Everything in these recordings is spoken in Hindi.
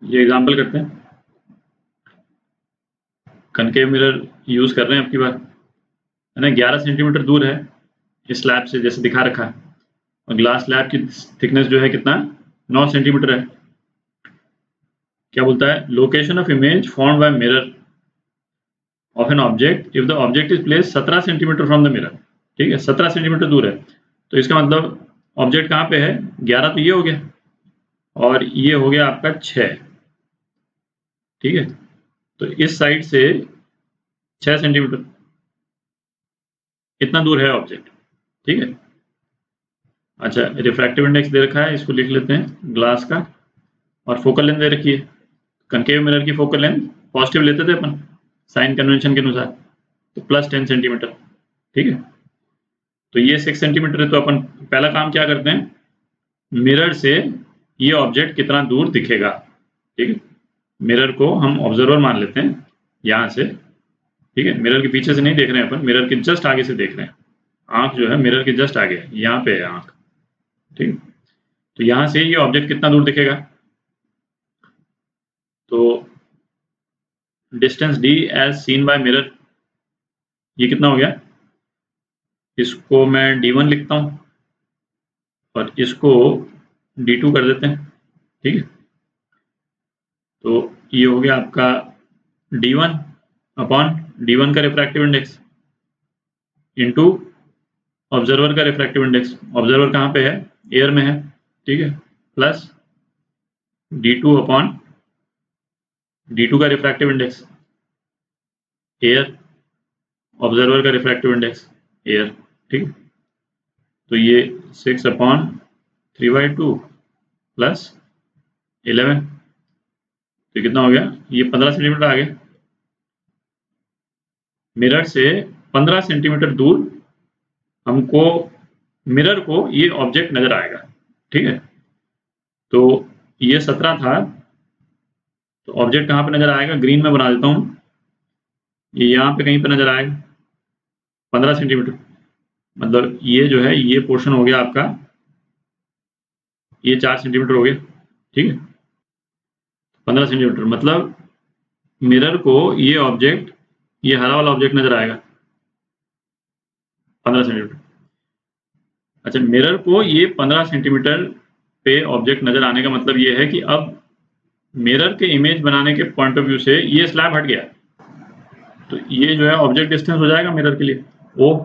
ये एग्जांपल करते हैं। कनकेव मिरर यूज कर रहे हैं अब की बार, है ना। 11 सेंटीमीटर दूर है इस स्लैब से, जैसे दिखा रखा है, और ग्लास स्लैब की थिकनेस जो है कितना, 9 सेंटीमीटर है। क्या बोलता है, location of image formed by mirror of an object if the object is place 17 centimetre from the mirror. ठीक है, 17 सेंटीमीटर दूर है, तो इसका मतलब ऑब्जेक्ट कहाँ पे है, 11 तो ये हो गया, और ये हो गया आपका 6। ठीक है, तो इस साइड से 6 सेंटीमीटर इतना दूर है ऑब्जेक्ट। ठीक है, अच्छा, रिफ्रैक्टिव इंडेक्स दे रखा है, इसको लिख लेते हैं ग्लास का, और फोकल लेंथ दे रखी है। कनकेव मिरर की फोकल लेंथ पॉजिटिव लेते थे अपन साइन कन्वेंशन के अनुसार, तो +10 सेंटीमीटर। ठीक है, तो ये 6 सेंटीमीटर है, तो अपन पहला काम क्या करते हैं, मिरर से ये ऑब्जेक्ट कितना दूर दिखेगा। ठीक है, मिरर को हम ऑब्जर्वर मान लेते हैं यहाँ से। ठीक है, मिरर के पीछे से नहीं देख रहे हैं अपन, मिरर के जस्ट आगे से देख रहे हैं। आंख जो है मिरर के जस्ट आगे है, यहाँ पे है आंख। ठीक, तो यहाँ से ये ऑब्जेक्ट कितना दूर दिखेगा, तो distance d as seen by mirror, ये कितना हो गया, इसको मैं d1 लिखता हूँ और इसको d2 कर देते हैं। ठीक है, तो ये हो गया आपका d1 अपॉन d1 का रिफ्रैक्टिव इंडेक्स इनटू ऑब्जर्वर का रिफ्रैक्टिव इंडेक्स। ऑब्जर्वर कहाँ पे है, एयर में है। ठीक है, प्लस d2 अपॉन d2 का रिफ्रैक्टिव इंडेक्स एयर, ऑब्जर्वर का रिफ्रैक्टिव इंडेक्स एयर। ठीक है, तो ये 6 अपॉन 3/2 प्लस 11, तो कितना हो गया, ये 15 सेंटीमीटर आ गया। मिरर से 15 सेंटीमीटर दूर हमको, मिरर को ये ऑब्जेक्ट नजर आएगा। ठीक है, तो ये 17 था, तो ऑब्जेक्ट कहाँ पे नजर आएगा, ग्रीन में बना देता हूँ, ये यहाँ पे कहीं पे नजर आएगा 15 सेंटीमीटर। मतलब ये जो है, ये पोर्शन हो गया आपका, ये 4 सेंटीमीटर हो गया। ठीक है, 15 सेंटीमीटर मतलब मिरर को ये ऑब्जेक्ट, ये हरा वाला ऑब्जेक्ट नजर आएगा 15 सेंटीमीटर। अच्छा, मिरर को ये 15 सेंटीमीटर पे ऑब्जेक्ट नजर आने का मतलब ये है कि अब मिरर के इमेज बनाने के पॉइंट ऑफ व्यू से ये स्लैब हट गया, तो ये जो है ऑब्जेक्ट डिस्टेंस हो जाएगा मिरर के लिए ओ।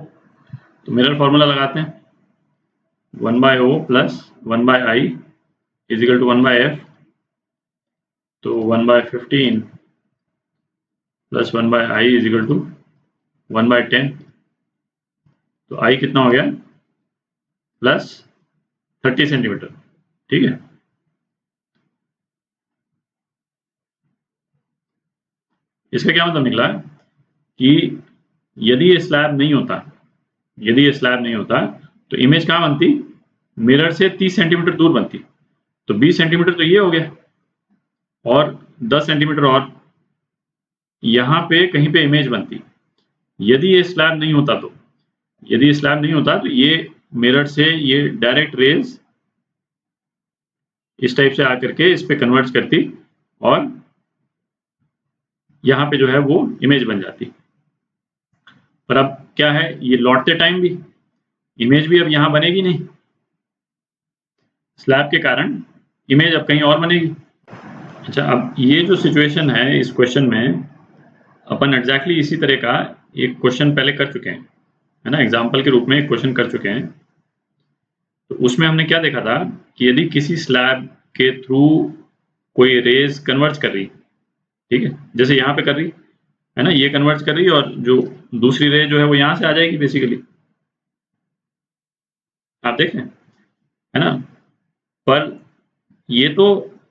तो मिरर फॉर्मूला लगाते हैं, 1/o plus 1/i is equal to 1/f, तो 1/15 plus 1/i is equal to 1/10, तो i कितना हो गया, प्लस 30 सेंटीमीटर। ठीक है, इसका क्या मतलब निकला कि यदि ये स्लैब नहीं होता, यदि ये स्लैब नहीं होता तो इमेज कहाँ बनती, मिरर से 30 सेंटीमीटर दूर बनती, तो 20 सेंटीमीटर तो ये हो गया, और 10 सेंटीमीटर और यहाँ पे कहीं पे इमेज बनती। यदि ये स्लैब नहीं होता तो, यदि ये स्लैब नहीं होता तो ये मिरर से ये डायरेक्ट रेज इस टाइप से आकर के इस पे कन्वर्ट करती, और यहाँ पे जो है वो इमेज बन जाती। पर अब क्या है, ये लौटते टाइम भी इमेज भी अब यहाँ बनेगी नहीं, स्लैब के कारण इमेज अब कहीं और बनेगी। अच्छा, अब ये जो सिचुएशन है इस क्वेश्चन में, अपन एग्जैक्टली इसी तरह का एक क्वेश्चन पहले कर चुके हैं, है ना, एग्जाम्पल के रूप में एक क्वेश्चन कर चुके हैं। तो उसमें हमने क्या देखा था कि यदि किसी स्लैब के थ्रू कोई रेज कन्वर्ज कर रही, ठीक है, जैसे यहाँ पे कर रही है ना, ये कन्वर्ज कर रही, और जो दूसरी रे जो है वो यहाँ से आ जाएगी बेसिकली, आप देख रहे हैं, है ना। पर ये तो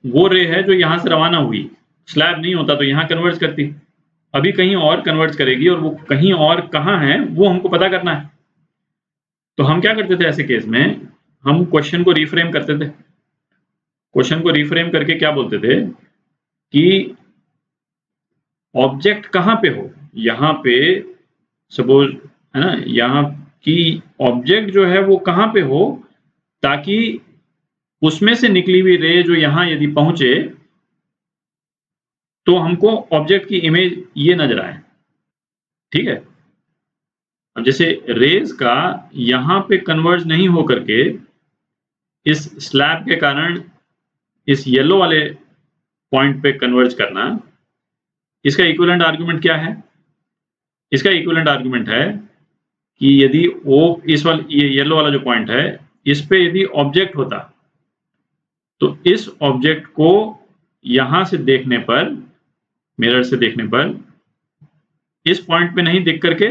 वो रे है जो यहाँ से रवाना हुई, स्लैब नहीं होता तो यहाँ कन्वर्ज करती, अभी कहीं और कन्वर्ज करेगी, और वो कहीं और कहाँ है वो हमको पता करना है। तो हम क्या करते थे ऐसे केस में, हम क्वेश्चन को रिफ्रेम करते थे। क्वेश्चन को रिफ्रेम करके क्या बोलते थे कि ऑब्जेक्ट कहाँ पे हो, यहाँ पे सपोज, है ना, यहाँ की ऑब्जेक्ट जो है वो कहाँ पे हो, ताकि उसमें से निकली हुई रे जो यहाँ यदि पहुंचे तो हमको ऑब्जेक्ट की इमेज ये नजर आए, ठीक है। अब जैसे रेज का यहां पे कन्वर्ज नहीं हो करके इस स्लैब के कारण इस येलो वाले पॉइंट पे कन्वर्ज करना, इसका इक्विवेलेंट आर्गुमेंट क्या है? इसका इक्विवेलेंट आर्गुमेंट है कि यदि वो इस वाले ये येलो वाला जो पॉइंट है इस पे यदि ऑब्जेक्ट होता तो इस ऑब्जेक्ट को यहां से देखने पर, मिरर से देखने पर, इस पॉइंट पे नहीं दिख करके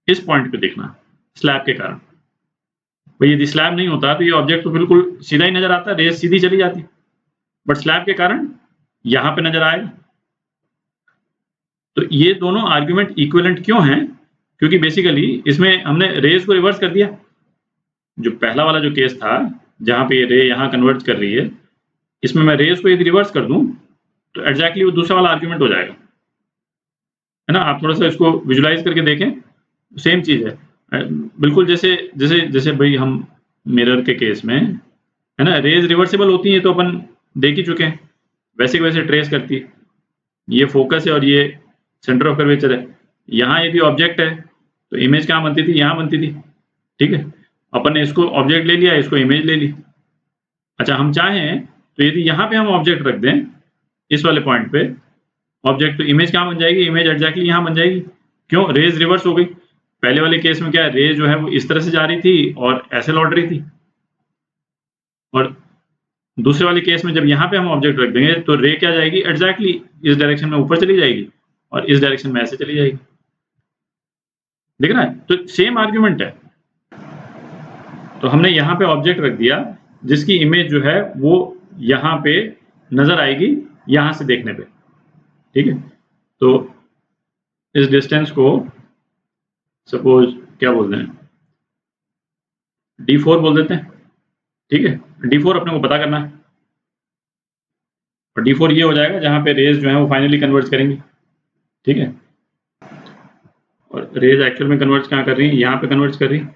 इस पॉइंट पे दिखना स्लैब के कारण। भाई यदि स्लैब नहीं होता तो ये ऑब्जेक्ट तो बिल्कुल सीधा ही नजर आता, रेस सीधी चली जाती, बट स्लैब के कारण यहां पे नजर आएगा। तो ये दोनों आर्गुमेंट इक्विवेलेंट क्यों हैं? क्योंकि बेसिकली इसमें हमने रेस को रिवर्स कर दिया। जो पहला वाला जो केस था जहां पे ये रे यहां कन्वर्ज कर रही है, इसमें मैं रेस को यदि रिवर्स कर दूं तो एग्जैक्टली वो दूसरा वाला आर्गुमेंट हो जाएगा, है ना। आप थोड़ा सा इसको विजुलाइज करके देखें, सेम चीज है। बिल्कुल जैसे जैसे जैसे भाई हम मिरर के केस में, है ना, रेज रिवर्सिबल होती है तो अपन देख ही चुके हैं, वैसे के वैसे ट्रेस करती है। ये फोकस है और ये सेंटर ऑफ कर्वेचर है। यहाँ यदि ऑब्जेक्ट है तो इमेज कहाँ बनती थी? यहाँ बनती थी, ठीक है। अपन ने इसको ऑब्जेक्ट ले लिया, इसको इमेज ले ली। अच्छा, हम चाहें तो यदि यहाँ पे हम ऑब्जेक्ट रख दें इस वाले पॉइंट पे ऑब्जेक्ट, तो इमेज कहाँ बन जाएगी? इमेज एग्जैक्टली यहाँ बन जाएगी। क्यों? रेज रिवर्स हो गई। पहले वाले केस में क्या है, रेज जो है वो इस तरह से जा रही थी और ऐसे लौट रही थी, और दूसरे वाले केस में जब यहाँ पे हम ऑब्जेक्ट रख देंगे तो रे क्या जाएगी? एग्जैक्टली इस डायरेक्शन में ऊपर चली जाएगी और इस डायरेक्शन में ऐसे चली जाएगी। दिख रहा है? तो सेम आर्ग्यूमेंट है। तो हमने यहाँ पे ऑब्जेक्ट रख दिया जिसकी इमेज जो है वो यहाँ पे नजर आएगी यहाँ से देखने पे, ठीक है। तो इस डिस्टेंस को सपोज क्या बोलते हैं, d4 बोल देते हैं, ठीक है। d4 अपने को पता करना है, और d4 ये हो जाएगा जहाँ पे रेज जो है वो फाइनली कन्वर्ज करेंगी, ठीक है। और रेज एक्चुअल में कन्वर्ज कहाँ कर रही है? यहाँ पे कन्वर्ज कर रही है,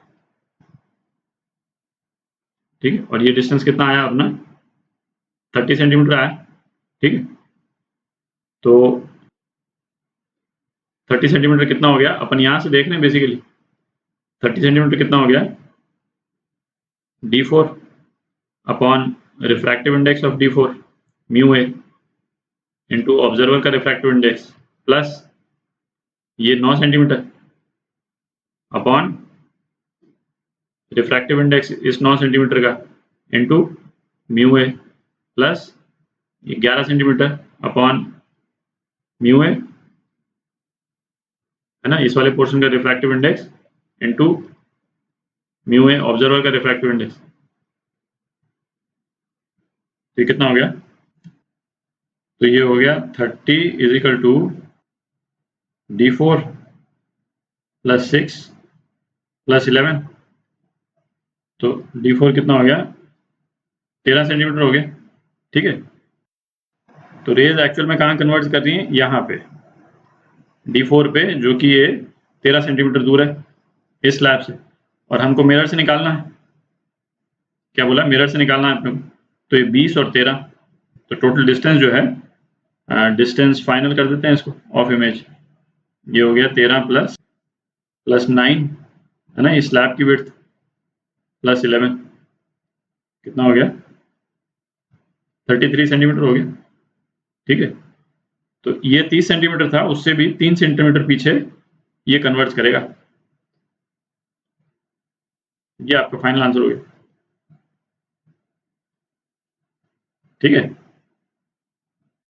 ठीक है। और ये डिस्टेंस कितना आया अपना? 30 सेंटीमीटर आया, ठीक है। तो 30 सेंटीमीटर कितना हो गया? अपन यहाँ से देख रहे हैं बेसिकली 30 सेंटीमीटर कितना हो गया? d4 upon refractive index of d4 mu A into observer का रिफ्रैक्टिव इंडेक्स प्लस ये 9 सेंटीमीटर अपॉन रिफ्रैक्टिव इंडेक्स इस 9 सेंटीमीटर का इंटू म्यू ए प्लस ये 11 सेंटीमीटर अपॉन म्यू ए, है ना, इस वाले पोर्शन का refractive index into mu a observer का रिफ्रैक्टिव इंडेक्स। तो ये कितना हो गया? तो ये हो गया 30 is equal to d4 plus 6 plus 11। तो d4 कितना हो गया? 13 सेंटीमीटर हो गया, ठीक है। तो रेज एक्चुअल में कहाँ कन्वर्ज कर रही है? यहाँ पे d4 पे, जो कि ये 13 सेंटीमीटर दूर है इस स्लैब से, और हमको मिरर से निकालना है। क्या बोला? मिरर से निकालना है अपने को। तो ये 20 और 13, तो टोटल डिस्टेंस जो है, डिस्टेंस फाइनल कर देते हैं इसको ऑफ इमेज, ये हो गया 13 प्लस 9, है ना, ये स्लैब की विड्थ प्लस 11 कितना हो गया? 33 सेंटीमीटर हो गया, ठीक है। तो ये 30 सेंटीमीटर था, उससे भी 3 सेंटीमीटर पीछे ये कन्वर्ज करेगा। ये आपका फाइनल आंसर हो गया, ठीक है।